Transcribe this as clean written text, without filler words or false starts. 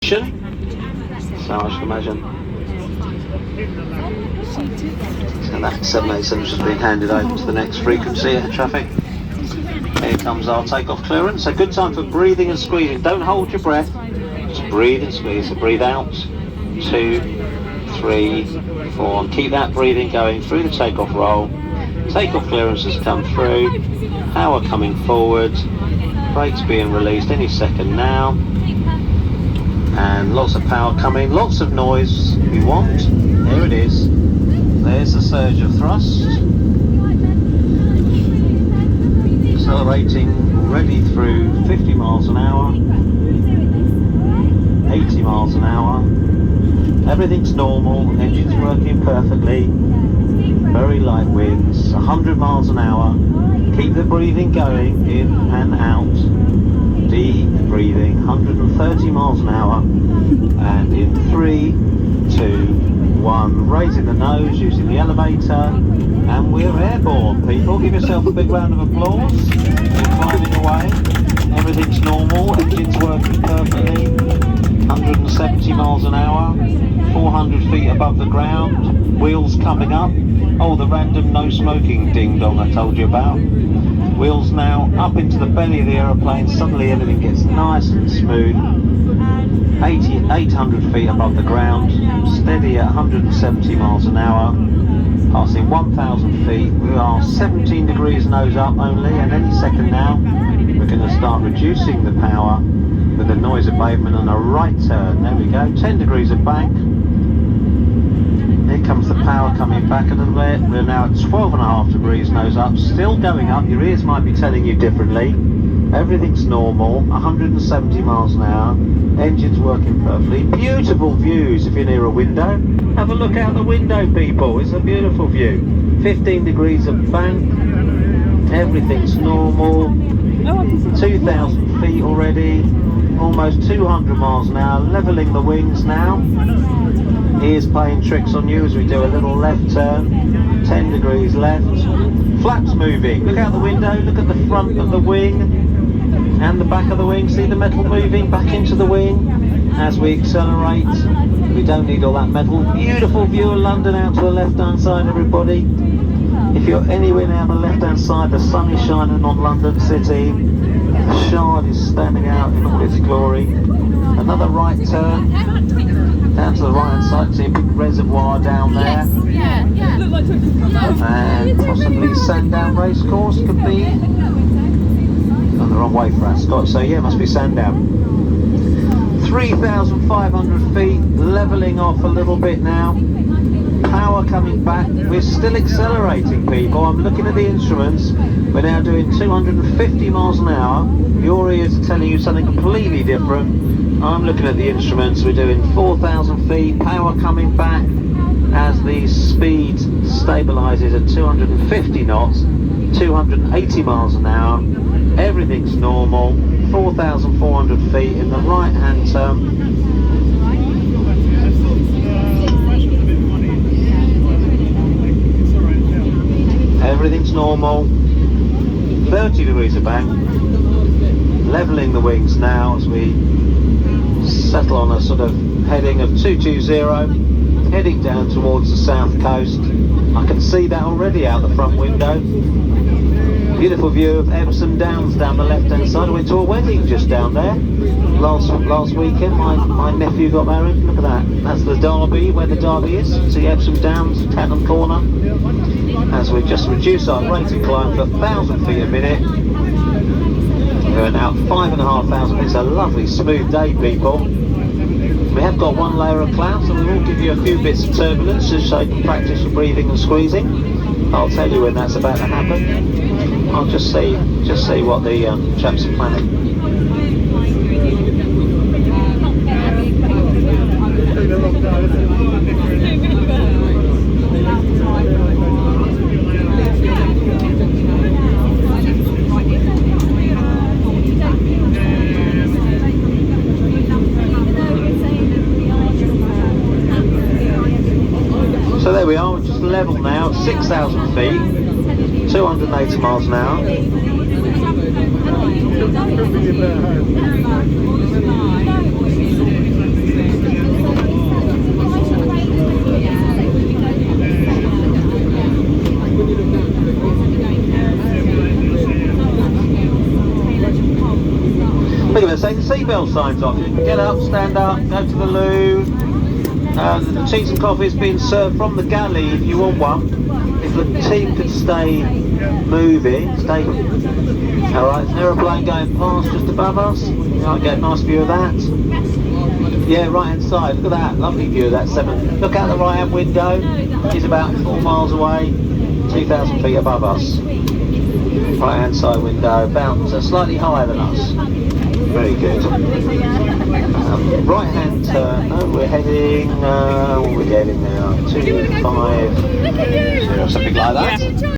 So I should imagine. So that 787 has been handed over to the next frequency of traffic. Here comes our takeoff clearance. A good time for breathing and squeezing. Don't hold your breath. Just breathe and squeeze. So breathe out. 2, 3, 4. And keep that breathing going through the takeoff roll. Takeoff clearance has come through. Power coming forward. Brakes being released any second now. And lots of power coming, lots of noise we want. Here it is. There's the surge of thrust. Accelerating already through 50 miles an hour, 80 miles an hour. Everything's normal, engine's working perfectly. Very light winds, 100 miles an hour. Keep the breathing going, in and out. Deep breathing, 130 miles an hour, and in 3, 2, 1, raising the nose, using the elevator, and we're airborne, people. Give yourself a big round of applause. You're climbing away, everything's normal, engine's working perfectly, 170 miles an hour, 400 feet above the ground, wheels coming up. Oh, the random no smoking ding dong I told you about. Wheels now up into the belly of the aeroplane. Suddenly everything gets nice and smooth. 800 feet above the ground, steady at 170 miles an hour, passing 1,000 feet. We are 17 degrees nose up only, and any second now we're going to start reducing the power with the noise abatement and a right turn. There we go, 10 degrees of bank. Here comes the power coming back a little bit. We're now at 12.5 degrees nose up, still going up. Your ears might be telling you differently. Everything's normal, 170 miles an hour. Engine's working perfectly. Beautiful views if you're near a window. Have a look out the window, people. It's a beautiful view. 15 degrees of bank. Everything's normal. 2,000 feet already. Almost 200 miles an hour. Leveling the wings now. Ears playing tricks on you as we do a little left turn. 10 degrees left. Flaps moving. Look out the window. Look at the front of the wing and the back of the wing. See the metal moving back into the wing as we accelerate. We don't need all that metal. Beautiful view of London out to the left hand side, everybody. If you're anywhere now on the left hand side, the sun is shining on London City. The Shard is standing out in all its glory. Another right turn down to the right hand side. See a big reservoir down there. And possibly Sandown Racecourse could be on the wrong way for Ascot, so yeah, must be Sandown. 3,500 feet, levelling off a little bit now. Power coming back. We're still accelerating, people. I'm looking at the instruments. We're now doing 250 miles an hour. Your ears are telling you something completely different. I'm looking at the instruments. We're doing 4,000 feet. Power coming back as the speed stabilises at 250 knots, 280 miles an hour. Everything's normal. 4,400 feet in the right hand turn. Everything's normal. 30 degrees of bank. Levelling the wings now as we settle on a sort of heading of 220, heading down towards the south coast. I can see that already out the front window. Beautiful view of Epsom Downs down the left hand side. I went to a wedding just down there last weekend. My nephew got married. Look at that. That's the Derby, where the Derby is. See Epsom Downs, Tattenham Corner. As we just reduce our rate of climb to 1,000 feet a minute. We're now 5,500. It's a lovely smooth day, people. We have got one layer of clouds, and we will give you a few bits of turbulence just so you can practice your breathing and squeezing. I'll tell you when that's about to happen. I'll just see what the chaps are planning. So there we are, we're just level now, 6,000 feet, 280 miles an hour. Look at this, take the seatbelt signs off. You can get up, stand up, go to the loo. The cheese and coffee is being served from the galley if you want one. If the team could stay moving, stay. Alright, there's an aeroplane going past just above us. You might get a nice view of that. Yeah, right hand side, look at that, lovely view of that 7. Look out the right hand window, he's about 4 miles away, 2,000 feet above us. Right hand side window, about slightly higher than us. Very good. Right hand turn, no, we're heading, what are we heading now? 250, something like that.